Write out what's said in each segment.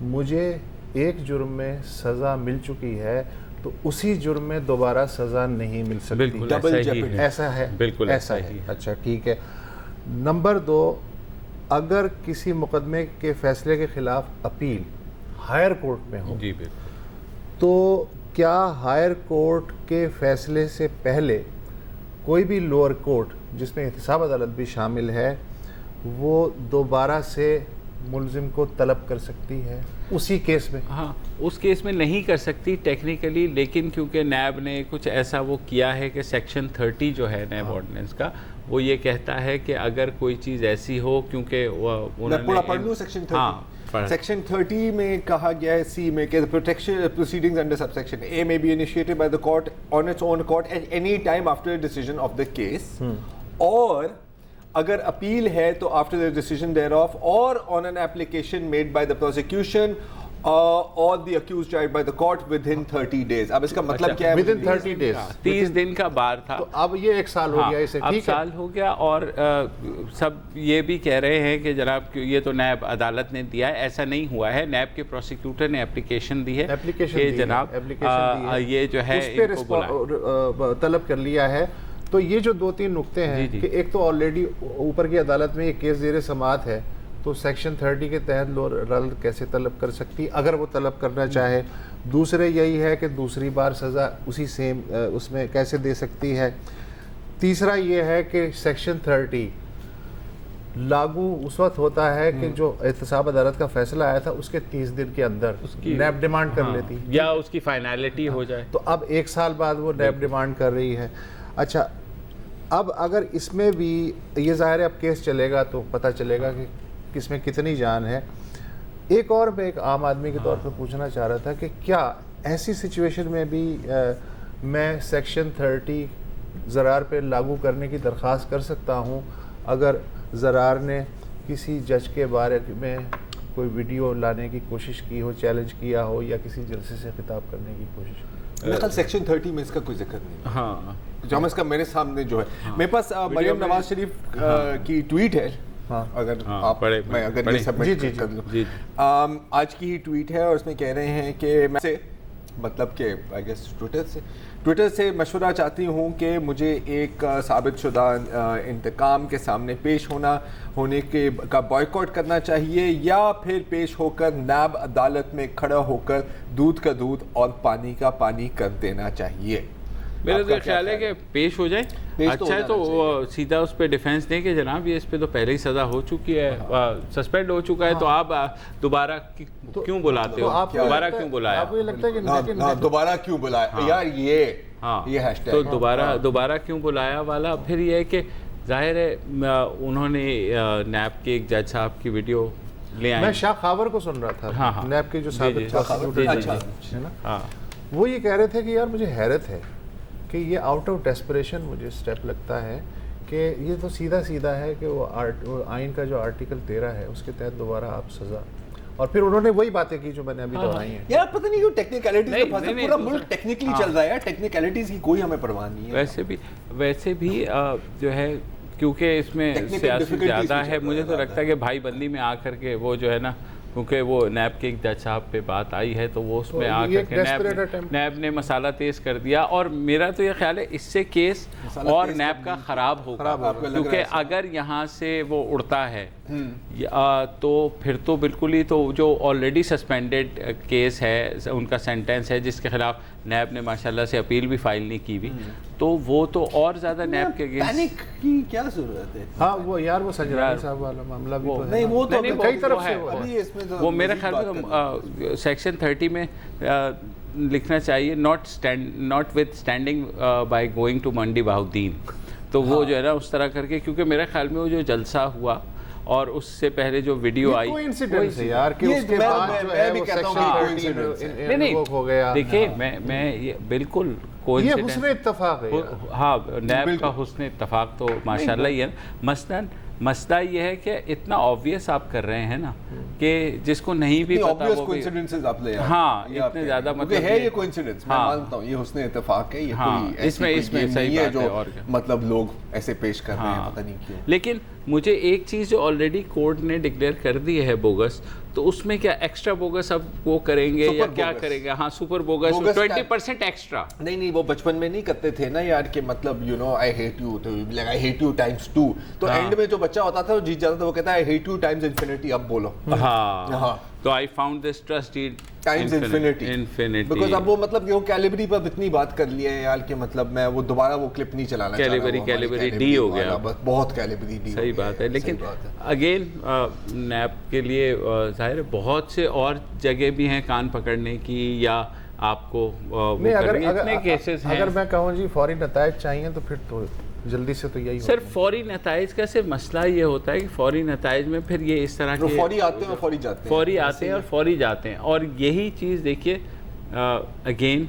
مجھے ایک جرم میں سزا مل چکی ہے تو اسی جرم میں دوبارہ سزا نہیں مل سکتی. بالکل ایسا ہی ہے. ایسا ہے, بالکل ایسا ہے. اچھا ٹھیک ہے. نمبر 2, اگر کسی مقدمے کے فیصلے کے خلاف اپیل ہائر کورٹ میں ہو جی بالکل, تو کیا ہائر کورٹ کے فیصلے سے پہلے کوئی بھی لوور کورٹ جس میں احتساب عدالت بھی شامل ہے وہ دوبارہ سے ملزم کو طلب کر سکتی ہے اسی کیس میں؟ ہاں اس کیس میں نہیں کر سکتی ٹیکنیکلی, لیکن کیونکہ نیب نے کچھ ایسا وہ کیا ہے کہ سیکشن 30 جو ہے نیب آرڈیننس کا, وہ یہ کہتا ہے کہ اگر کوئی چیز ایسی ہو, کیونکہ انہوں نے پورا پڑھ لوں سیکشن 30. سیکشن 30 میں کہا گیا ہے سی میں کہ protection proceedings under sub section A may be initiated by the court on its own accord at any time after the decision of the case, اور اگر اپیل ہے تو after the decision thereof, or on an application made by the prosecution or the accused tried by the court within 30 days. اب اس کا مطلب کیا ہے؟ within 30 days. 30 دن کا بار تھا, تو اب یہ 1 سال ہو گیا اسے. اب ٹھیک ہے, سال ہو گیا. اور سب یہ بھی کہہ رہے ہیں کہ جناب یہ تو نیب عدالت نے دیا ہے, ایسا نہیں ہوا ہے. نیب کے پروسیکیوٹر نے اپلیکیشن دی ہے کہ جناب یہ جو ہے اس پہ طلب کر لیا ہے. تو یہ جو 2-3 نقطے ہیں کہ ایک تو آلریڈی اوپر کی عدالت میں یہ کیس زیر سماعت ہے, تو سیکشن 30 کے تحت لوور عدالت کیسے طلب کر سکتی اگر وہ طلب کرنا چاہے. دوسرے یہی ہے کہ دوسری بار سزا اسی سیم اس میں کیسے دے سکتی ہے. تیسرا یہ ہے کہ سیکشن 30 لاگو اس وقت ہوتا ہے کہ جو احتساب عدالت کا فیصلہ آیا تھا اس کے 30 دن کے اندر نیب ڈیمانڈ کر لیتی یا اس کی فائنالٹی ہو جائے. تو اب 1 سال بعد وہ نیب ڈیمانڈ کر رہی ہے. اچھا, اب اگر اس میں بھی یہ ظاہر ہے اب کیس چلے گا تو پتہ چلے گا کہ کس میں کتنی جان ہے. ایک اور میں ایک عام آدمی کے طور پر پوچھنا چاہ رہا تھا کہ کیا ایسی سچویشن میں بھی میں سیکشن 30 زرار پہ لاگو کرنے کی درخواست کر سکتا ہوں اگر زرار نے کسی جج کے بارے میں کوئی ویڈیو لانے کی کوشش کی ہو, چیلنج کیا ہو, یا کسی جلسے سے خطاب کرنے کی کوشش کی؟ میرے خیال سیکشن 30 میں اس کا کوئی ذکر نہیں. ہاں جو اس کا میرے سامنے جو ہے میرے پاس مریم نواز شریف کی ٹویٹ ہے, اگر آپ میں اگر یہ سبمٹ کر لوں. آج کی ہی ٹویٹ ہے اور اس میں کہہ رہے ہیں کہ میں سے مطلب کہ آئی گیس ٹویٹر سے مشورہ چاہتی ہوں کہ مجھے ایک ثابت شدہ انتقام کے سامنے پیش ہونے کا بائیکاٹ کرنا چاہیے, یا پھر پیش ہو کر نیب عدالت میں کھڑا ہو کر دودھ کا دودھ اور پانی کا پانی کر دینا چاہیے. میرا تو خیال ہے کہ پیش ہو جائے. اچھا ہے تو وہ سیدھا اس پہ ڈیفینس دیں کہ جناب یہ اس پہ تو پہلے ہی سزا ہو چکی ہے, سسپینڈ ہو چکا ہے, تو آپ دوبارہ کیوں بلاتے ہو, دوبارہ کیوں بلایا, آپ کو یہ لگتا ہے کہ دوبارہ کیوں بلایا یار, یہ ہیش ٹیگ تو دوبارہ کیوں بلایا والا. پھر یہ ہے کہ ظاہر ہے انہوں نے نیب کے ایک جج صاحب کی ویڈیو لے آئے. میں شاہ خاور کو سن رہا تھا, نیب کے جو سابق پروسیکیوٹر ہے نا, وہ یہ کہہ رہے تھے کہ یار مجھے حیرت ہے کہ یہ آؤٹ آف ڈیسپریشن مجھے سٹیپ لگتا ہے کہ یہ تو سیدھا ہے کہ وہ آئین کا جو آرٹیکل 13 ہے اس کے تحت دوبارہ آپ سزا, اور پھر انہوں نے وہی باتیں کی جو میں نے ابھی دہرائی ہیں. یار پتہ نہیں کیوں ٹیکنیکلٹیز کا پورا ملک ٹیکنیکلی چل رہا ہے یار, ٹیکنیکلٹیز کی کوئی ہمیں پرواہ نہیں ہے. ویسے بھی جو ہے کیونکہ اس میں سیاست زیادہ ہے, مجھے تو لگتا ہے کہ بھائی بندی میں آ کر کے وہ جو ہے نا, کیونکہ وہ نیب کے ایک جج صاحب پہ بات آئی ہے تو وہ اس میں آ کر کے نیب نے مسالہ تیز کر دیا. اور میرا تو یہ خیال ہے اس سے کیس اور نیب کا خراب ہوگا, کیونکہ اگر یہاں سے وہ اڑتا ہے تو پھر تو بالکل ہی, تو جو آلریڈی سسپینڈڈ کیس ہے ان کا سینٹینس ہے جس کے خلاف نیب نے ماشاءاللہ سے اپیل بھی فائل نہیں کی ہوئی, تو وہ تو اور زیادہ نیب کے اگینسٹ. پینک کی کیا ضرورت ہے؟ ہاں وہ یار وہ سنجرانی صاحب والا معاملہ بھی تو ہے. نہیں وہ تو کئی طرف سے وہ میرے خیال میں سیکشن 30 میں لکھنا چاہیے notwithstanding by going to Mandi Bahauddin, تو وہ جو ہے نا اس طرح کر کے, کیونکہ میرے خیال میں وہ جو جلسہ ہوا اور اس سے پہلے جو ویڈیو آئی کوئی انسیڈنٹ ہے یار کہ اس کے بعد جو ہے وہ سیکشن نہیں ہو گیا. دیکھیں میں یہ بالکل یہ حسن اتفاق ہے, ہاں نیب کا حسن اتفاق تو ماشاءاللہ ہی ہے. مسئلہ یہ ہے کہ اتنا آبویس آپ کر رہے ہیں نا کہ جس کو نہیں بھی پتا وہ کوئنسیڈنسز آپ لے, ہاں اتنے زیادہ مطلب ہے یہ کوئنسیڈنس, میں مانتا ہوں یہ حسن اتفاق ہے, یہ کوئی اس میں صحیح بات ہے, اور مطلب لوگ ایسے پیش کر رہے ہیں پتہ نہیں کیوں. لیکن مجھے ایک چیز جو آلریڈی کورٹ نے ڈکلیئر کر دی ہے بوگس, تو اس میں کیا ایکسٹرا بوگس اب وہ کریں گے یا کیا کریں گے؟ ہاں سپر بوگس 20% ایکسٹرا. نہیں وہ بچپن میں نہیں کرتے تھے نا یار کہ مطلب you know I hate you تو like I hate you times 2, تو اینڈ میں جو بچہ ہوتا تھا وہ جیت جاتا تھا, وہ کہتا ہے I hate you times infinity, اب بولو. ہاں تو I found this trust deed times infinity, because اب وہ مطلب یہ کیلیبری پر اتنی بات کر لیا ہے یار کہ مطلب میں وہ دوبارہ وہ کلپ نہیں چلانا چاہ رہا. کیلیبری ڈی ہو گیا, بہت کیلیبری ڈی. صحیح بات ہے. لیکن اگین نیب کے لیے ظاہر ہے بہت سے اور جگہ بھی ہیں کان پکڑنے کی, یا آپ کو اتنے کیسز ہیں. اگر میں کہوں جی فوری نتائج چاہیے تو پھر تو جلدی سے تو یہی صرف فوری نتائج کا صرف مسئلہ یہ ہوتا ہے کہ فوری نتائج میں پھر یہ اس طرح کے فوری آتے ہیں اور فوری جاتے ہیں, فوری آتے ہیں اور فوری جاتے ہیں. اور یہی چیز دیکھیے اگین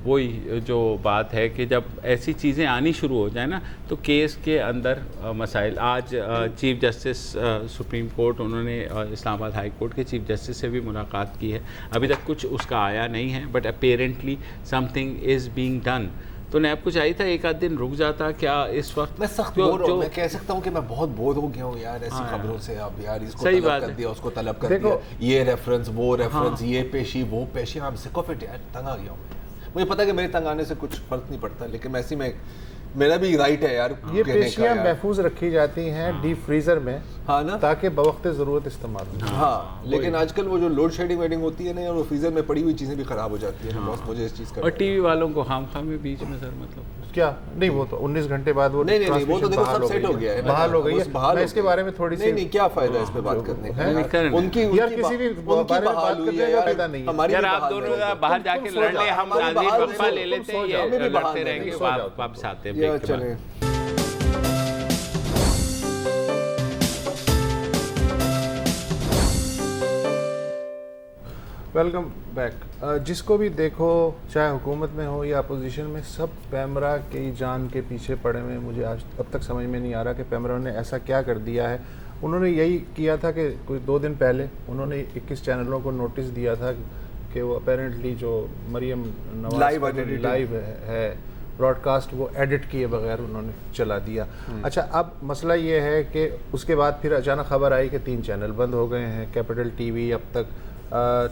وہی جو بات ہے کہ جب ایسی چیزیں آنی شروع ہو جائیں نا تو کیس کے اندر مسائل. آج چیف جسٹس سپریم کورٹ, انہوں نے اسلام آباد ہائی کورٹ کے چیف جسٹس سے بھی ملاقات کی ہے. ابھی تک کچھ اس کا آیا نہیں ہے, but apparently some thing is being done. تو نیب کو چاہیے تھا ایک آدھ دن رک جاتا. کیا اس وقت میں سخت بور ہوں, میں کہہ سکتا ہوں کہ میں بہت بور ہو گیا ہوں یار ایسی خبروں سے. اب یار اس کو طلب کر دیا, اس کو طلب کر دیا, یہ ریفرنس وہ ریفرنس, یہ پیشی وہ پیشی, I'm sick of it یار, تنگ آ گیا ہوں. مجھے پتا ہے کہ میرے تنگ آنے سے کچھ فرق نہیں پڑتا, لیکن ایسی میں میرا بھی رائٹ ہے یار. یہ پیشیاں محفوظ رکھی جاتی ہیں ڈیپ فریزر میں, ہاں نا, تاکہ بوقت ضرورت استعمال ہو. ہاں لیکن آج کل وہ جو لوڈ شیڈنگ ویڈنگ ہوتی ہے نا, اور وہ فریزر میں پڑی ہوئی چیزیں بھی خراب ہو جاتی ہیں. بس مجھے اس چیز کا, اور ٹی وی والوں کو خام خواہ میں بیچ میں سر مطلب کیا نہیں, وہ تو 19 گھنٹے بعد وہ نہیں وہ تو دیکھو سب سیٹ ہو گیا ہے, بحال ہو گئی ہے. میں اس کے بارے میں تھوڑی سی نہیں کیا فائدہ ہے اس پہ بات کرنے کا, ان کی یار کسی بھی بارے میں بات کرنے کا فائدہ نہیں ہے. یار آپ دونوں باہر جا کے لڑ لیں, ہم ناظرین وقفہ لے لیتے ہیں, یہ لڑتے رہیں گے, واپس آتے ہیں بریک کے بعد. Welcome back. جس کو بھی دیکھو, چاہے حکومت میں ہو یا اپوزیشن میں, سب پیمرا کی جان کے پیچھے پڑے ہوئے. مجھے آج اب تک سمجھ میں نہیں آ رہا کہ پیمرا نے ایسا کیا کر دیا ہے. انہوں نے یہی کیا تھا کہ کچھ 2 دن پہلے انہوں نے 21 چینلوں کو نوٹس دیا تھا کہ وہ اپیرنٹلی جو مریم نواز لائیو ہے براڈ کاسٹ, وہ ایڈٹ کیے بغیر انہوں نے چلا دیا. اچھا, اب مسئلہ یہ ہے کہ اس کے بعد پھر اچانک خبر آئی کہ 3 چینل بند ہو گئے ہیں. کیپٹل ٹی وی اب تک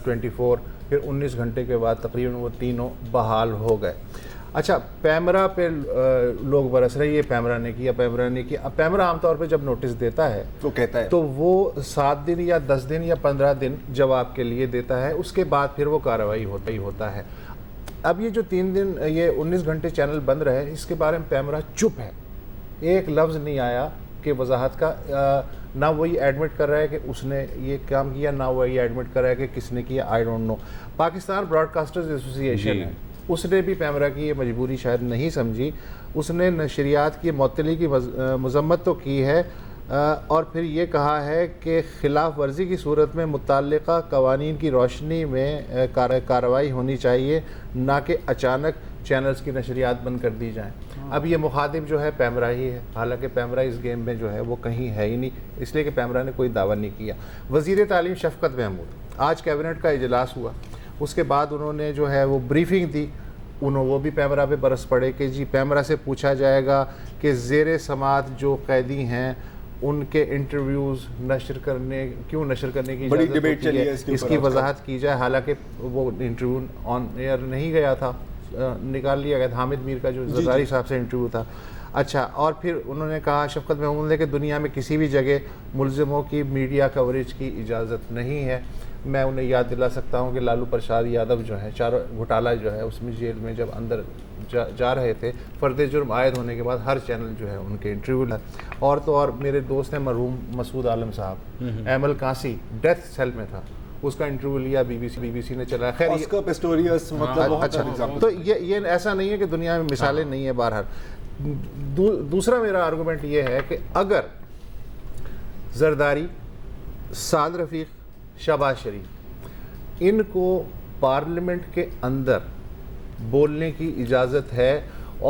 24, پھر 19 گھنٹے کے بعد تقریباً وہ تینوں بحال ہو گئے. اچھا, پیمرا پہ لوگ برس رہے, یہ پیمرا نے کیا, پیمرا نے کیا. اب پیمرا عام طور پہ جب نوٹس دیتا ہے تو کہتا ہے, تو وہ 7 دن یا 10 دن یا 15 دن جواب کے لیے دیتا ہے. اس کے بعد پھر وہ کارروائی ہوتا ہی ہوتا ہے. اب یہ جو 3 دن یہ 19 گھنٹے چینل بند رہے, اس کے بارے میں پیمرا چپ ہے. ایک لفظ نہیں آیا کہ وضاحت کا. نہ وہی ایڈمٹ کر رہا ہے کہ اس نے یہ کام کیا, نہ وہی ایڈمٹ کر رہا ہے کہ کس نے کیا. I don't know. Pakistan Broadcasters Association ہے, اس نے بھی پیمرا کی یہ مجبوری شاید نہیں سمجھی. اس نے نشریات کی معطلی کی مذمت تو کی ہے, اور پھر یہ کہا ہے کہ خلاف ورزی کی صورت میں متعلقہ قوانین کی روشنی میں کارروائی ہونی چاہیے, نہ کہ اچانک چینلز کی نشریات بند کر دی جائیں. اب یہ مخاطب جو ہے پیمرا ہی ہے, حالانکہ پیمرا اس گیم میں جو ہے وہ کہیں ہے ہی نہیں, اس لیے کہ پیمرا نے کوئی دعویٰ نہیں کیا. وزیر تعلیم شفقت محمود, آج کیبنٹ کا اجلاس ہوا, اس کے بعد انہوں نے جو ہے وہ بریفنگ دی. وہ بھی پیمرا پہ برس پڑے کہ جی پیمرا سے پوچھا جائے گا کہ زیر سماعت جو قیدی ہیں ان کے انٹرویوز کیوں نشر کرنے کی اجازت ہوتی ہے, اس کی وضاحت کی جائے. حالانکہ وہ انٹرویو آن ایئر نہیں گیا تھا, نکال لیا گیا تھا. حامد میر کا جو زرداری صاحب سے انٹرویو تھا. اچھا, اور پھر انہوں نے کہا شفقت محمود نے کہ دنیا میں کسی بھی جگہ ملزموں کی میڈیا کوریج کی اجازت نہیں ہے. میں انہیں یاد دلا سکتا ہوں کہ لالو پرساد یادو جو ہے, چاروں گھوٹالہ جو ہے اس میں جیل میں جب اندر جا رہے تھے, فرد جرم عائد ہونے کے بعد ہر چینل جو ہے ان کے انٹرویو ہے. اور تو اور میرے دوست ہیں مرحوم مسعود عالم صاحب, ایمل کانسی ڈیتھ سیل میں تھا, اس کا انٹرویو لیا بی بی سی نے چلایا. خیر آسکر پسٹوریس مطلب اچھا, تو یہ ایسا نہیں ہے کہ دنیا میں مثالیں نہیں ہیں. بہرحال دوسرا میرا آرگومنٹ یہ ہے کہ اگر زرداری, سعد رفیق, شہباز شریف, ان کو پارلیمنٹ کے اندر بولنے کی اجازت ہے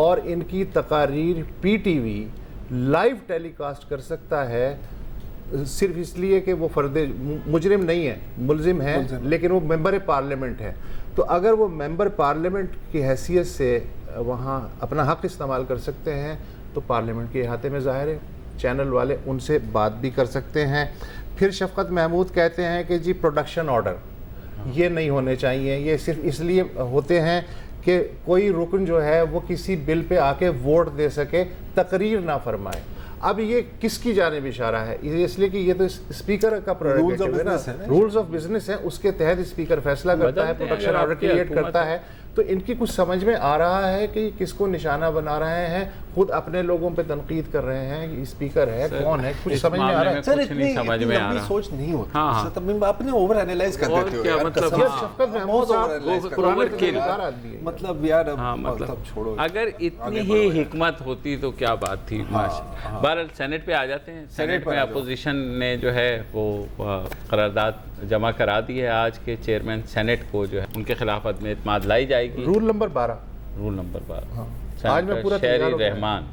اور ان کی تقاریر پی ٹی وی لائیو ٹیلی کاسٹ کر سکتا ہے, صرف اس لیے کہ وہ فرد مجرم نہیں ہے, ملزم ہے لیکن وہ ممبر پارلیمنٹ ہے. تو اگر وہ ممبر پارلیمنٹ کی حیثیت سے وہاں اپنا حق استعمال کر سکتے ہیں تو پارلیمنٹ کے احاطے میں ظاہر ہے, چینل والے ان سے بات بھی کر سکتے ہیں. پھر شفقت محمود کہتے ہیں کہ جی پروڈکشن آرڈر یہ نہیں ہونے چاہیے, یہ صرف اس لیے ہوتے ہیں کہ کوئی رکن جو ہے وہ کسی بل پہ آ کے ووٹ دے سکے, تقریر نہ فرمائے. اب یہ کس کی جانب اشارہ ہے؟ اس لیے کہ یہ تو اسپیکر کا پریروگیٹو ہے نا, رولز آف بزنس ہیں, اس کے تحت اسپیکر فیصلہ کرتا ہے, پروڈکشن آرڈر کریٹ کرتا ہے. تو ان کی کچھ سمجھ میں آ رہا ہے کہ کس کو نشانہ بنا رہے ہیں, خود اپنے لوگوں پہ تنقید کر رہے ہیں, اسپیکر ہے کون ہے, کچھ سمجھ میں آ رہا ہے. سر اتنی لمبی سوچ نہیں ہوتی, آپ نے اوور اینالائز کر دیتے ہو یار. شفقت محمود صاحب پرانے تجربےکار آدمی ہے. مطلب یار مطلب چھوڑو, اگر اتنی ہی حکمت ہوتی تو کیا بات تھی. بہرحال سینٹ پہ آ جاتے ہیں. سینٹ میں اپوزیشن نے جو ہے وہ قرارداد جمع کرا دی ہے. آج کے چیئرمین سینٹ کو جو ہے ان کے خلاف عدم اعتماد لائی جائے گی. رول نمبر 12 آج میں پورا شہری رحمان,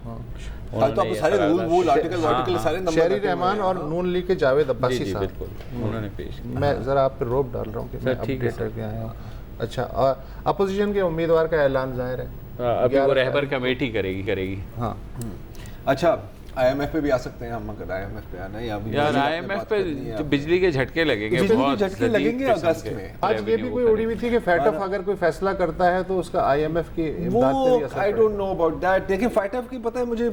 شہری رحمان اور نون لیگ کے جاوید عباسی صاحب, بالکل انہوں نے پیش کیا. میں ذرا آپ پہ روب ڈال رہا ہوں کہ میں اپڈیٹ کر کے آیا ہوں. اچھا, اپوزیشن کے امیدوار کا اعلان ظاہر ہے ابھی وہ رہبر کمیٹی کرے گی. ہاں اچھا, آئی ایم ایف پہ بھی آ سکتے ہیں ہم, اگر آئی ایم ایف پہ آنا ہے. یار آئی ایم ایف پہ بجلی کے جھٹکے لگیں گے, بہت جھٹکے لگیں گے اگست میں. آج یہ بھی کوئی اڑی ہوئی تھی کہ فیٹف اگر کوئی فیصلہ کرتا ہے تو اس کا آئی ایم ایف کی امداد پہ بھی اثر I don't know about that. دیکھیں فیٹف کی پتہ ہے مجھے,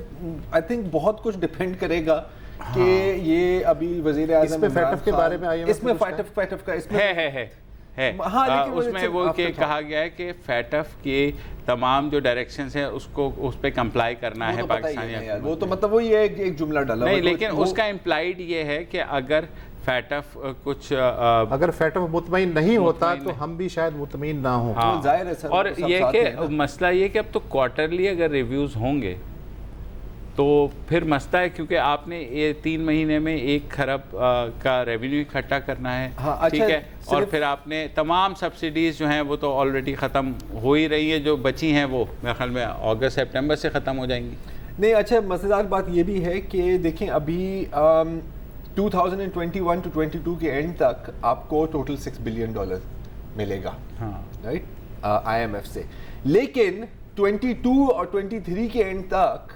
آئی تھنک بہت کچھ ڈیپینڈ کرے گا کہ یہ ابھی وزیر اعظم اس میں فیٹف کے بارے میں اس میں فیٹف کا اس میں ہے اس میں وہ کہ کہا گیا ہے کہ فیٹف کی تمام جو ڈائریکشنز ہیں اس کو اس پہ کمپلائی کرنا ہے پاکستانی. وہ تو مطلب وہ یہ ایک جملہ ڈالا نہیں, لیکن اس کا امپلائڈ یہ ہے کہ اگر فیٹف کچھ اگر فیٹف مطمئن نہیں ہوتا تو ہم بھی شاید مطمئن نہ ہوں. ظاہر ہے سر. اور یہ کہ مسئلہ یہ کہ اب تو کوارٹرلی اگر ریویوز ہوں گے تو پھر مسئلہ ہے, کیونکہ آپ نے یہ 3 مہینے میں 1 کھرب کا ریونیو اکٹھا کرنا ہے, ٹھیک ہے, اور پھر آپ نے تمام سبسڈیز جو ہیں وہ تو آلریڈی ختم ہو ہی رہی ہیں, جو بچی ہیں وہ میرے خیال میں اگست سپٹمبر سے ختم ہو جائیں گی. نہیں اچھا, مزیدار بات یہ بھی ہے کہ دیکھیں ابھی 2021 to 22 کے اینڈ تک آپ کو ٹوٹل $6 بلین ملے گا, رائٹ, آئی ایم ایف سے. لیکن 22 اور 23 کے اینڈ تک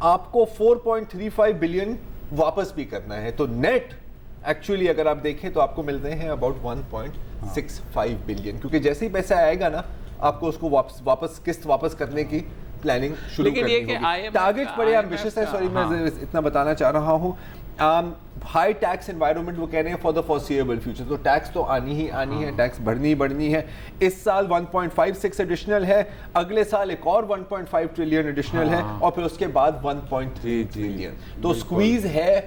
آپ کو 4.35 بلین واپس بھی کرنا ہے. تو نیٹ ایکچولی اگر آپ دیکھیں تو آپ کو ملتے ہیں اباؤٹ 1.65 بلین, کیونکہ جیسے ہی پیسہ آئے گا نا آپ کو اس کو واپس قسط واپس کرنے کی پلاننگ شروع کرنی ہوگی. ٹارگیٹ بڑے ایمبیشس ہے, سوری میں اتنا بتانا چاہ رہا ہوں. ہائی ٹیکس انوائرمنٹ وہ کہہ رہے ہیں فار دا فورسیبل فیوچر, تو ٹیکس تو آنی ہے, ٹیکس بڑھنی ہے. اس سال 1.56 ایڈیشنل ہے, اگلے سال ایک اور 1.5 ٹریلین ایڈیشنل ہے, اور پھر اس کے بعد 1.3 ٹریلین. تو سکویز ہے,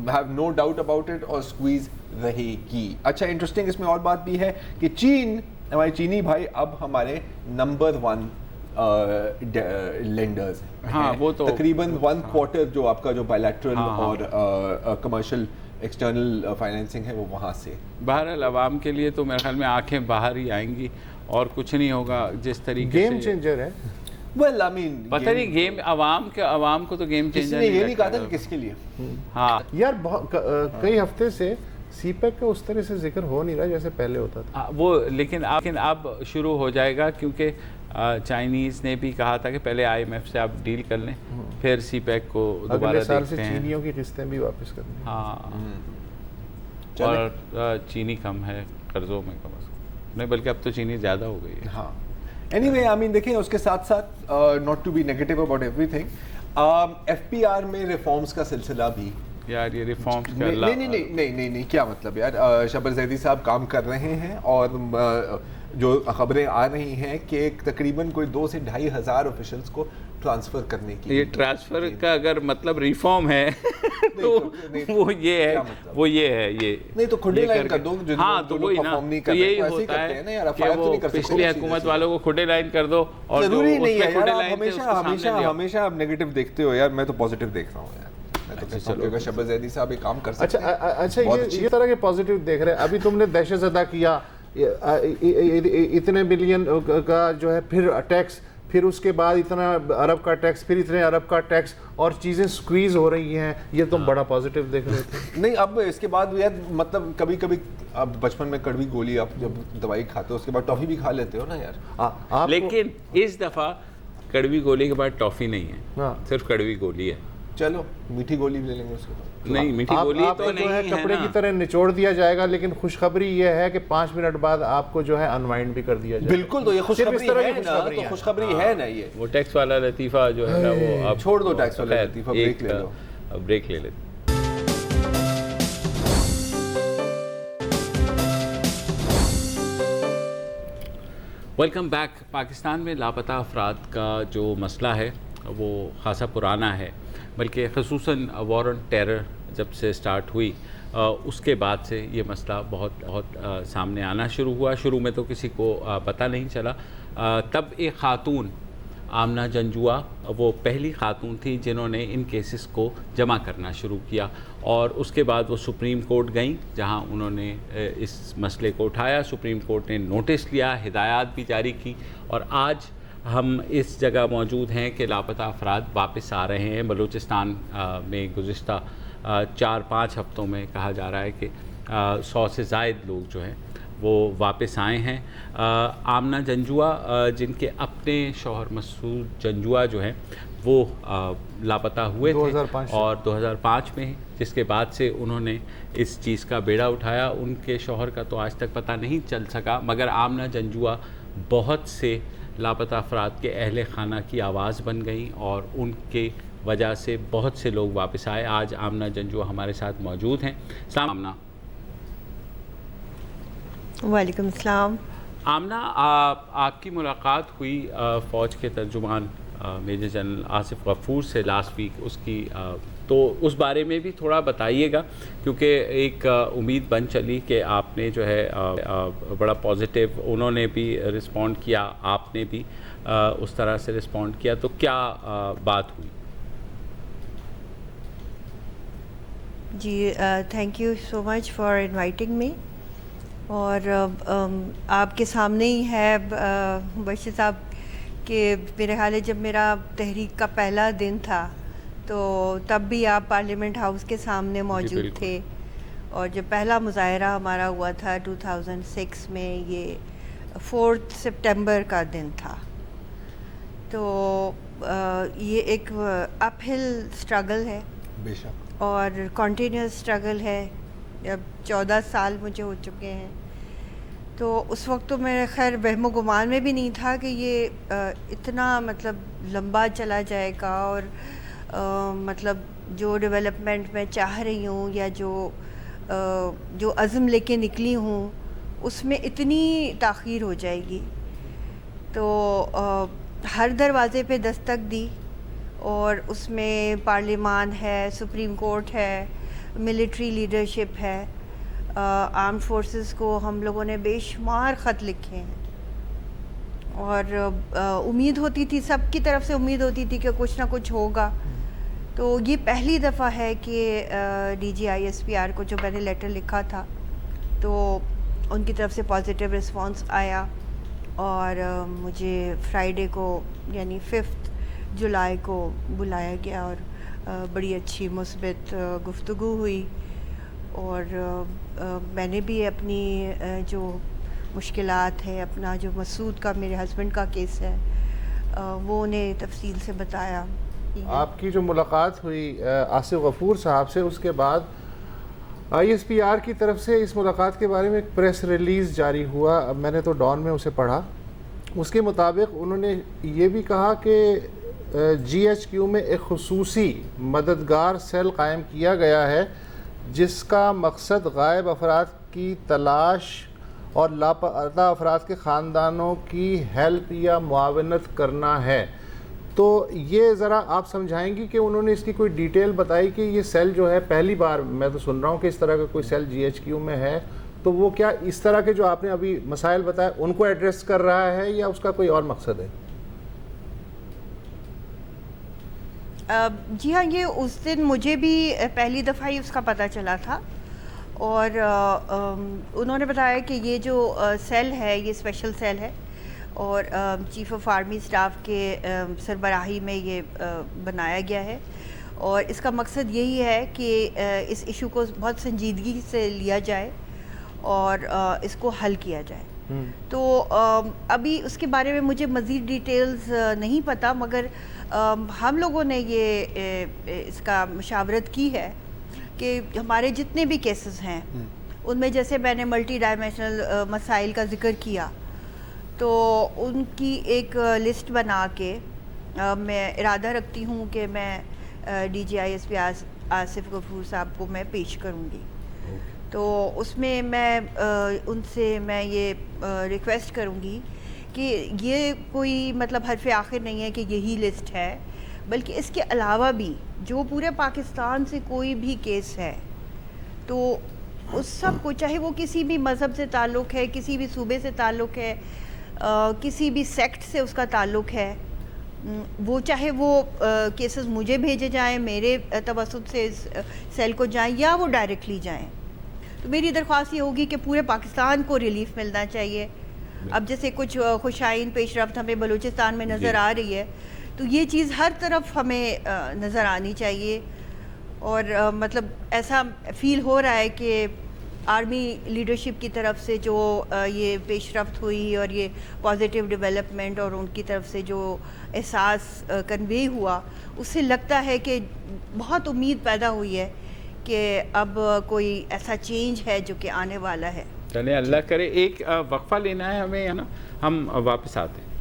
have no doubt about it, اور سکویز رہے گی. اچھا انٹرسٹنگ اس میں اور بات بھی ہے کہ چین, ہمارے چینی بھائی اب ہمارے نمبر 1 لینڈرز ہیں. وہ تو تقریباً 1/4 جو آپ کا جو بائیلیٹرل اور کمرشل ایکسٹرنل فائنینسنگ ہے وہ وہاں سے. بہرحال عوام کے لیے تو میرے خیال میں آنکھیں باہر ہی آئیں گی اور کچھ نہیں ہوگا جس طریقے سے. گیم چینجر ہے. well I mean پتہ نہیں گیم عوام کو تو گیم چینجر نے یہ نہیں کہا تھا کہ کس کے لیے. ہاں یار کئی ہفتے سے سی پیک کا اس طرح سے ذکر ہو نہیں رہا جیسے پہلے ہوتا تھا وہ, لیکن اب شروع ہو جائے گا, کیونکہ چائنیز نے بھی کہا تھا کہ پہلے آئی ایم ایف سے آپ ڈیل کر لیں, پھر سی پیک کو دوبارہ دیکھتے ہیں. اگلے سال سے چینیوں کی قسطیں بھی واپس کرنی. ہاں, اور چینی کم ہے قرضوں میں, کم از کم نہیں, بلکہ اب تو چینی زیادہ ہو گئی ہے. ہاں اینی وے آئی مین دیکھیں اس کے ساتھ ساتھ not to be negative about everything, F P R میں ریفارمس کا سلسلہ بھی. یار یہ ریفارمس کا نہیں کیا مطلب یار, شبر زیدی صاحب کام کر رہے ہیں, اور جو خبریں آ رہی ہیں کہ تقریباً کوئی 2 سے 2.5 ہزار آفیشلس کو ٹرانسفر کرنے کی. یہ ٹرانسفر کا اگر مطلب ریفارم ہے تو وہ یہ ہے یہ نہیں تو کھڈے لائن کر دو. ہاں تو وہی نا, تو یہی ہوتا ہے کہ وہ پچھلی حکومت والوں کو کھڈے لائن کر دو, اور ضروری نہیں ہے یار, ہمیشہ آپ نیگیٹو دیکھتے ہو یار, میں تو پازیٹیو دیکھ رہا ہوں یار. شبر زیدی صاحب ایک کام کر سکتے ہیں. اچھا یہ طرح کے پازیٹیو دیکھ رہے ہیں. ابھی تم نے دہشت زدہ کیا, اتنے بلین کا جو ہے پھر ٹیکس, پھر اس کے بعد اتنا ارب کا ٹیکس, پھر اتنے ارب کا ٹیکس, اور چیزیں سکویز ہو رہی ہیں, یہ تم بڑا پازیٹیو دیکھ رہے تھے. نہیں اب اس کے بعد یار مطلب کبھی اب بچپن میں کڑوی گولی آپ جب دوائی کھاتے ہو اس کے بعد ٹافی بھی کھا لیتے ہو نا یار. لیکن اس دفعہ کڑوی گولی کے بعد ٹافی نہیں ہے, صرف کڑوی گولی ہے. چلو میٹھی گولی بھی لے لیں گے اس کو. نہیں میٹھی گولی تو نہیں ہے کپڑے کی طرح نچوڑ دیا جائے گا, لیکن خوشخبری یہ ہے کہ 5 منٹ بعد آپ کو جو ہے انوائنڈ بھی کر دیا جائے. بالکل, تو یہ خوشخبری ہے نا, تو خوشخبری ہے نا یہ. وہ ٹیکس والا لطیفہ جو ہے نا وہ آپ چھوڑ دو ٹیکس والا لطیفہ, بریک لے لو. بریک لے لیتے. Welcome back. پاکستان میں لاپتہ افراد کا جو مسئلہ ہے وہ خاصا پرانا ہے, بلکہ خصوصاً وار آن ٹیرر جب سے سٹارٹ ہوئی اس کے بعد سے یہ مسئلہ بہت سامنے آنا شروع ہوا. شروع میں تو کسی کو پتہ نہیں چلا. تب ایک خاتون آمنہ جنجوعہ وہ پہلی خاتون تھی جنہوں نے ان کیسز کو جمع کرنا شروع کیا, اور اس کے بعد وہ سپریم کورٹ گئیں جہاں انہوں نے اس مسئلے کو اٹھایا. سپریم کورٹ نے نوٹس لیا, ہدایات بھی جاری کی, اور آج ہم اس جگہ موجود ہیں کہ لاپتہ افراد واپس آ رہے ہیں. بلوچستان میں گزشتہ 4-5 ہفتوں میں کہا جا رہا ہے کہ 100 سے زائد لوگ جو ہیں وہ واپس آئے ہیں. آمنہ جنجوعہ جن کے اپنے شوہر مسعود جنجوعہ جو ہیں وہ لاپتہ ہوئے تھے اور 2005 میں, جس کے بعد سے انہوں نے اس چیز کا بیڑا اٹھایا. ان کے شوہر کا تو آج تک پتہ نہیں چل سکا, مگر آمنہ جنجوعہ بہت سے لاپتہ افراد کے اہل خانہ کی آواز بن گئیں اور ان کے وجہ سے بہت سے لوگ واپس آئے. آج آمنہ جنجوعہ ہمارے ساتھ موجود ہیں. السلام آمنہ. وعلیکم السلام. آمنہ, آپ کی ملاقات ہوئی فوج کے ترجمان میجر جنرل آصف غفور سے لاسٹ ویک. اس کی تو اس بارے میں بھی تھوڑا بتائیے گا, کیونکہ ایک امید بن چلی کہ آپ نے جو ہے بڑا پازیٹیو, انہوں نے بھی رسپونڈ کیا, آپ نے بھی اس طرح سے رسپونڈ کیا, تو کیا بات ہوئی؟ جی thank you so much for inviting me. اور آپ کے سامنے ہی ہے بشیر صاحب کہ میرے خیال ہے جب میرا تحریک کا پہلا دن تھا تو تب بھی آپ پارلیمنٹ ہاؤس کے سامنے موجود تھے, اور جب پہلا مظاہرہ ہمارا ہوا تھا 2006 میں, یہ 4 سپٹمبر کا دن تھا. تو یہ ایک اپ ہل اسٹرگل ہے, بے شک, اور کنٹینیوس اسٹرگل ہے. اب 14 سال مجھے ہو چکے ہیں, تو اس وقت تو میرے خیر وہم و گمان میں بھی نہیں تھا کہ یہ اتنا مطلب لمبا چلا جائے گا, اور مطلب جو ڈیولپمنٹ میں چاہ رہی ہوں یا جو عزم لے کے نکلی ہوں اس میں اتنی تاخیر ہو جائے گی. تو ہر دروازے پہ دستک دی, اور اس میں پارلیمان ہے, سپریم کورٹ ہے, ملٹری لیڈرشپ ہے, آرمڈ فورسز کو ہم لوگوں نے بے شمار خط لکھے ہیں, اور امید ہوتی تھی, سب کی طرف سے امید ہوتی تھی کہ کچھ نہ کچھ ہوگا. تو یہ پہلی دفعہ ہے کہ D G I S P R کو جو میں نے لیٹر لکھا تھا تو ان کی طرف سے پازیٹیو رسپانس آیا, اور مجھے فرائیڈے کو یعنی 5 جولائی کو بلایا گیا, اور بڑی اچھی مثبت گفتگو ہوئی. اور میں نے بھی اپنی جو مشکلات ہے, اپنا جو مسعود کا میرے ہسبینڈ کا کیس ہے وہ انہیں تفصیل سے بتایا. آپ کی جو ملاقات ہوئی آصف غفور صاحب سے, اس کے بعد آئی ایس پی آر کی طرف سے اس ملاقات کے بارے میں ایک پریس ریلیز جاری ہوا. اب میں نے تو ڈان میں اسے پڑھا. اس کے مطابق انہوں نے یہ بھی کہا کہ جی ایچ کیو میں ایک خصوصی مددگار سیل قائم کیا گیا ہے جس کا مقصد غائب افراد کی تلاش اور لاپتہ افراد کے خاندانوں کی ہیلپ یا معاونت کرنا ہے. تو یہ ذرا آپ سمجھائیں گی کہ انہوں نے اس کی کوئی ڈیٹیل بتائی کہ یہ سیل جو ہے, پہلی بار میں تو سن رہا ہوں کہ اس طرح کا کوئی سیل جی ایچ کیو میں ہے, تو وہ کیا اس طرح کے جو آپ نے ابھی مسائل بتائے ان کو ایڈریس کر رہا ہے یا اس کا کوئی اور مقصد ہے؟ جی ہاں, یہ اس دن مجھے بھی پہلی دفعہ ہی اس کا پتہ چلا تھا, اور انہوں نے بتایا کہ یہ جو سیل ہے یہ اسپیشل سیل ہے, اور چیف آف آرمی اسٹاف کے سربراہی میں یہ بنایا گیا ہے, اور اس کا مقصد یہی ہے کہ اس ایشو کو بہت سنجیدگی سے لیا جائے اور اس کو حل کیا جائے. تو ابھی اس کے بارے میں مجھے مزید ڈیٹیلز نہیں پتہ, مگر ہم لوگوں نے یہ اس کا مشاورت کی ہے کہ ہمارے جتنے بھی کیسز ہیں ان میں جیسے میں نے ملٹی ڈائمینشنل مسائل کا ذکر کیا تو ان کی ایک لسٹ بنا کے میں ارادہ رکھتی ہوں کہ میں D G I S P Asif Ghafoor Sahib کو میں پیش کروں گی. تو اس میں میں ان سے میں یہ ریکویسٹ کروں گی کہ یہ کوئی مطلب حرف آخر نہیں ہے کہ یہی لسٹ ہے، بلکہ اس کے علاوہ بھی جو پورے پاکستان سے کوئی بھی کیس ہے تو اس سب کو، چاہے وہ کسی بھی مذہب سے تعلق ہے، کسی بھی صوبے سے تعلق ہے، کسی بھی سیکٹ سے اس کا تعلق ہے، وہ چاہے وہ کیسز مجھے بھیجے جائیں، میرے توسط سے سیل کو جائیں یا وہ ڈائریکٹلی جائیں. تو میری درخواست یہ ہوگی کہ پورے پاکستان کو ریلیف ملنا چاہیے. اب جیسے کچھ خوشائن پیش رفت ہمیں بلوچستان میں نظر آ رہی ہے، تو یہ چیز ہر طرف ہمیں نظر آنی چاہیے. اور مطلب ایسا فیل ہو رہا ہے کہ آرمی لیڈرشپ کی طرف سے جو یہ پیش رفت ہوئی اور یہ پازیٹیو ڈیولپمنٹ اور ان کی طرف سے جو احساس کنوے ہوا، اس سے لگتا ہے کہ بہت امید پیدا ہوئی ہے کہ اب کوئی ایسا چینج ہے جو کہ آنے والا ہے. چلیں اللہ کرے. ایک وقفہ لینا ہے ہمیں، ہے نا، ہم واپس آتے ہیں.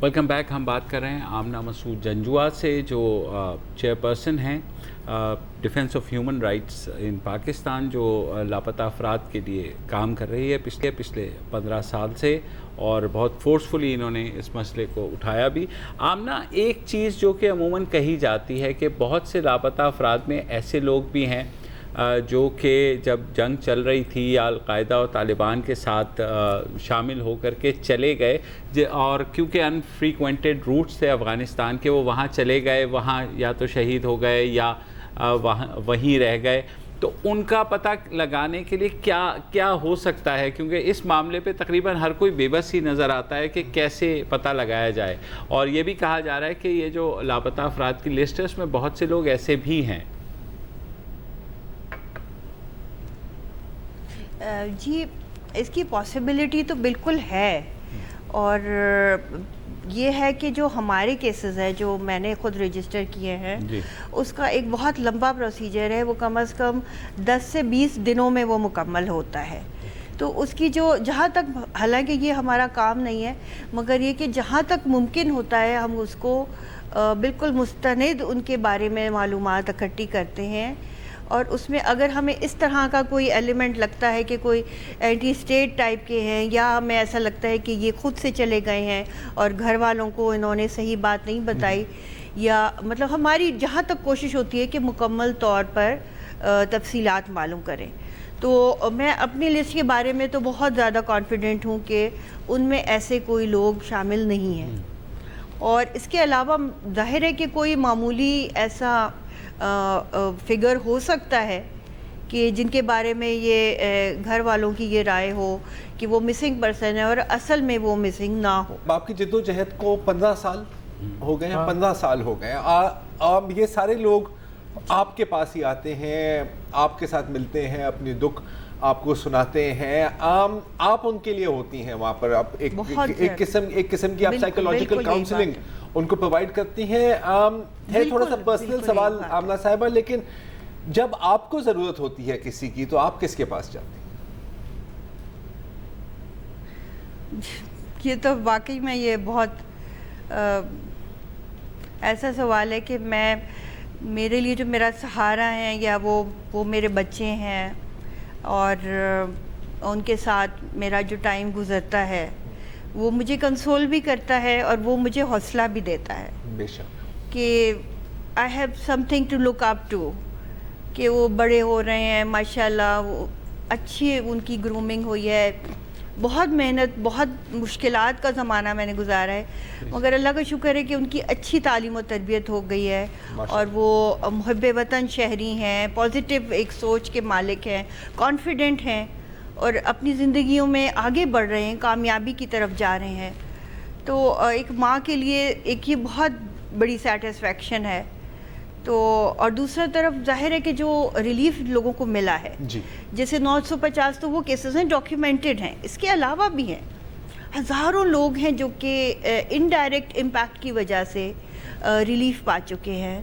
Welcome back. ہم بات کر رہے ہیں آمنہ مسعود جنجوعہ سے، جو چیئر پرسن ہیں ڈیفینس آف ہیومن رائٹس ان پاکستان، جو لاپتہ افراد کے لیے کام کر رہی ہے پچھلے 15 سال سے، اور بہت فورسفلی انہوں نے اس مسئلے کو اٹھایا بھی. آمنہ، ایک چیز جو کہ عموماً کہی جاتی ہے کہ بہت سے لاپتہ افراد میں ایسے لوگ بھی ہیں جو کہ جب جنگ چل رہی تھی یا القاعدہ اور طالبان کے ساتھ شامل ہو کر کے چلے گئے، اور کیونکہ انفریکوینٹڈ روٹس تھے افغانستان کے، وہ وہاں چلے گئے، وہاں یا تو شہید ہو گئے یا وہیں رہ گئے. تو ان کا پتہ لگانے کے لیے کیا ہو سکتا ہے؟ کیونکہ اس معاملے پہ تقریباً ہر کوئی بے بس ہی نظر آتا ہے کہ کیسے پتہ لگایا جائے. اور یہ بھی کہا جا رہا ہے کہ یہ جو لاپتہ افراد کی لسٹ ہے اس میں بہت سے لوگ ایسے بھی ہیں. جی، اس کی پاسبلٹی تو بالکل ہے. اور یہ ہے کہ جو ہمارے کیسز ہیں جو میں نے خود رجسٹر کیے ہیں، اس کا ایک بہت لمبا پروسیجر ہے. وہ کم از کم 10 سے 20 دنوں میں وہ مکمل ہوتا ہے. تو اس کی جو جہاں تک، حالانکہ یہ ہمارا کام نہیں ہے، مگر یہ کہ جہاں تک ممکن ہوتا ہے ہم اس کو بالکل مستند ان کے بارے میں معلومات اکٹھی کرتے ہیں. اور اس میں اگر ہمیں اس طرح کا کوئی ایلیمنٹ لگتا ہے کہ کوئی اینٹی اسٹیٹ ٹائپ کے ہیں، یا ہمیں ایسا لگتا ہے کہ یہ خود سے چلے گئے ہیں اور گھر والوں کو انہوں نے صحیح بات نہیں بتائی، یا مطلب ہماری جہاں تک کوشش ہوتی ہے کہ مکمل طور پر تفصیلات معلوم کریں. تو میں اپنی لسٹ کے بارے میں تو بہت زیادہ کانفیڈنٹ ہوں کہ ان میں ایسے کوئی لوگ شامل نہیں ہیں. اور اس کے علاوہ ظاہر ہے کہ کوئی معمولی ایسا فگر ہو سکتا ہے کہ جن کے بارے میں یہ گھر والوں کی یہ رائے ہو کہ وہ مسنگ پرسن ہے اور اصل میں وہ مسنگ نہ ہو. آپ کی جدوجہد کو 15 سال ہو گئے ہیں، 15 سال ہو گئے ہیں. اب یہ سارے لوگ آپ کے پاس ہی آتے ہیں، آپ کے ساتھ ملتے ہیں، اپنی دکھ آپ کو سناتے ہیں. آپ ان کے لیے ہوتی ہیں وہاں پر، آپ ایک قسم کی آپ سائیکولوجیکل کاؤنسلنگ ان کو پرووائڈ کرتی ہیں. ہے تھوڑا سا پرسنل سوال آمنہ صاحبہ، لیکن جب آپ کو ضرورت ہوتی ہے کسی کی تو آپ کس کے پاس جاتے ہیں؟ یہ تو واقعی میں یہ بہت ایسا سوال ہے کہ میرے لیے جو میرا سہارا ہے یا وہ میرے بچے ہیں، اور ان کے ساتھ میرا جو ٹائم گزرتا ہے وہ مجھے کنسول بھی کرتا ہے اور وہ مجھے حوصلہ بھی دیتا ہے. بے شک کہ I have something to look up to, کہ وہ بڑے ہو رہے ہیں ماشاءاللہ، وہ اچھی ان کی گرومنگ ہوئی ہے. بہت محنت، بہت مشکلات کا زمانہ میں نے گزارا ہے، مگر اللہ کا شکر ہے کہ ان کی اچھی تعلیم و تربیت ہو گئی ہے، اور وہ محب وطن شہری ہیں، پازیٹیو ایک سوچ کے مالک ہیں، کانفیڈنٹ ہیں، اور اپنی زندگیوں میں آگے بڑھ رہے ہیں، کامیابی کی طرف جا رہے ہیں. تو ایک ماں کے لیے ایک یہ بہت بڑی سیٹسفیکشن ہے. تو اور دوسرا طرف ظاہر ہے کہ جو ریلیف لوگوں کو ملا ہے, جی جیسے 950 تو وہ کیسز ہیں ڈاکیومنٹڈ ہیں, اس کے علاوہ بھی ہیں ہزاروں لوگ ہیں جو کہ انڈائریکٹ امپیکٹ کی وجہ سے ریلیف پا چکے ہیں,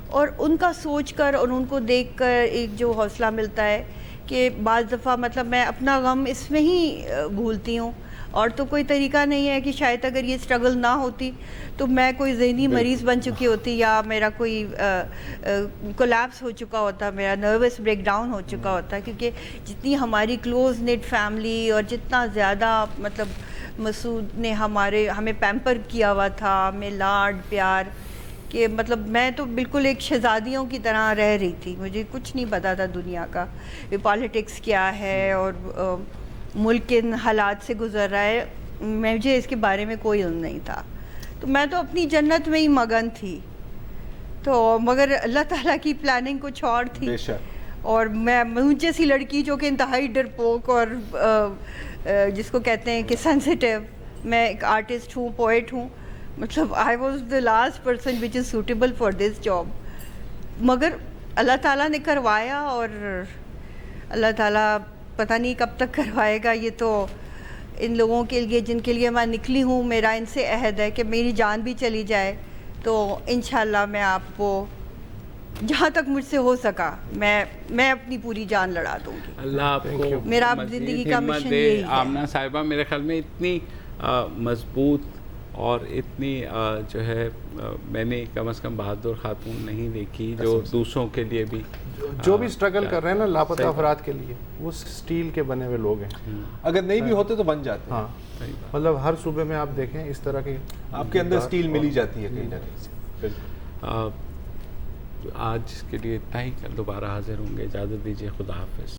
اور ان کا سوچ کر اور ان کو دیکھ کر ایک جو حوصلہ ملتا ہے کہ بعض دفعہ مطلب میں اپنا غم اس میں ہی بھولتی ہوں, اور تو کوئی طریقہ نہیں ہے کہ شاید اگر یہ اسٹرگل نہ ہوتی تو میں کوئی ذہنی مریض بن چکی ہوتی, یا میرا کوئی کولیپس ہو چکا ہوتا, میرا نروس بریک ڈاؤن ہو چکا ہوتا, کیونکہ جتنی ہماری کلوز نٹ فیملی اور جتنا زیادہ مطلب مسعود نے ہمیں پیمپر کیا ہوا تھا, ہمیں لاڈ پیار, کہ مطلب میں تو بالکل ایک شہزادیوں کی طرح رہ رہی تھی, مجھے کچھ نہیں پتا تھا دنیا کا, یہ پالیٹکس کیا ہے اور ملک کن حالات سے گزر رہا ہے, مجھے اس کے بارے میں کوئی علم نہیں تھا. تو میں تو اپنی جنت میں ہی مگن تھی, تو مگر اللہ تعالیٰ کی پلاننگ کچھ اور تھی. اور میں مجھ جیسی لڑکی جو کہ انتہائی ڈرپوک اور جس کو کہتے ہیں کہ سینسیٹیو, میں ایک آرٹسٹ ہوں, پوئٹ ہوں, مطلب I was the last person which is suitable for this job. مگر اللہ تعالیٰ نے کروایا, اور اللہ تعالیٰ پتہ نہیں کب تک کروائے گا. یہ تو ان لوگوں کے لیے جن کے لیے میں نکلی ہوں, میرا ان سے عہد ہے کہ میری جان بھی چلی جائے تو انشاءاللہ میں آپ کو جہاں تک مجھ سے ہو سکا میں اپنی پوری جان لڑا دوں گی. اللہ آپ کو میرا زندگی کا مشن یہی ہے. آمنہ صاحبہ میرے خیال میں اتنی مضبوط اور اتنی جو ہے میں نے کم از کم بہادر خاتون نہیں دیکھی جو دوسروں کے لیے بھی جو بھی اسٹرگل کر رہے ہیں نا لاپتہ افراد کے لیے, وہ اسٹیل کے بنے ہوئے لوگ ہیں. اگر نہیں بھی ہوتے تو بن جاتے ہیں. ہاں مطلب ہر صوبے میں آپ دیکھیں اس طرح کی آپ کے اندر اسٹیل ملی جاتی ہے کہیں نہ کہیں سے. بالکل. آج کے لیے اتنا ہی, دوبارہ حاضر ہوں گے, اجازت دیجیے, خدا حافظ.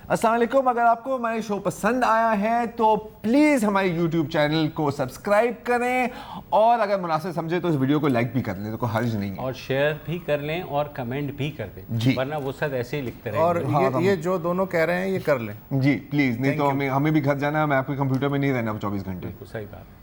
السلام علیکم. اگر آپ کو ہمارے شو پسند آیا ہے تو پلیز ہمارے یوٹیوب چینل کو سبسکرائب کریں, اور اگر مناسب سمجھے تو اس ویڈیو کو لائک بھی کر لیں, تو کوئی حرج نہیں ہے, اور شیئر بھی کر لیں اور کمنٹ بھی کر دیں, جی, ورنہ وہ سب ایسے ہی لکھتے رہیں. اور یہ جو دونوں کہہ رہے ہیں یہ کر لیں جی پلیز, نہیں تو ہمیں بھی گھر جانا ہے, میں آپ کے کمپیوٹر میں نہیں رہنا 24 گھنٹے. صحیح بات.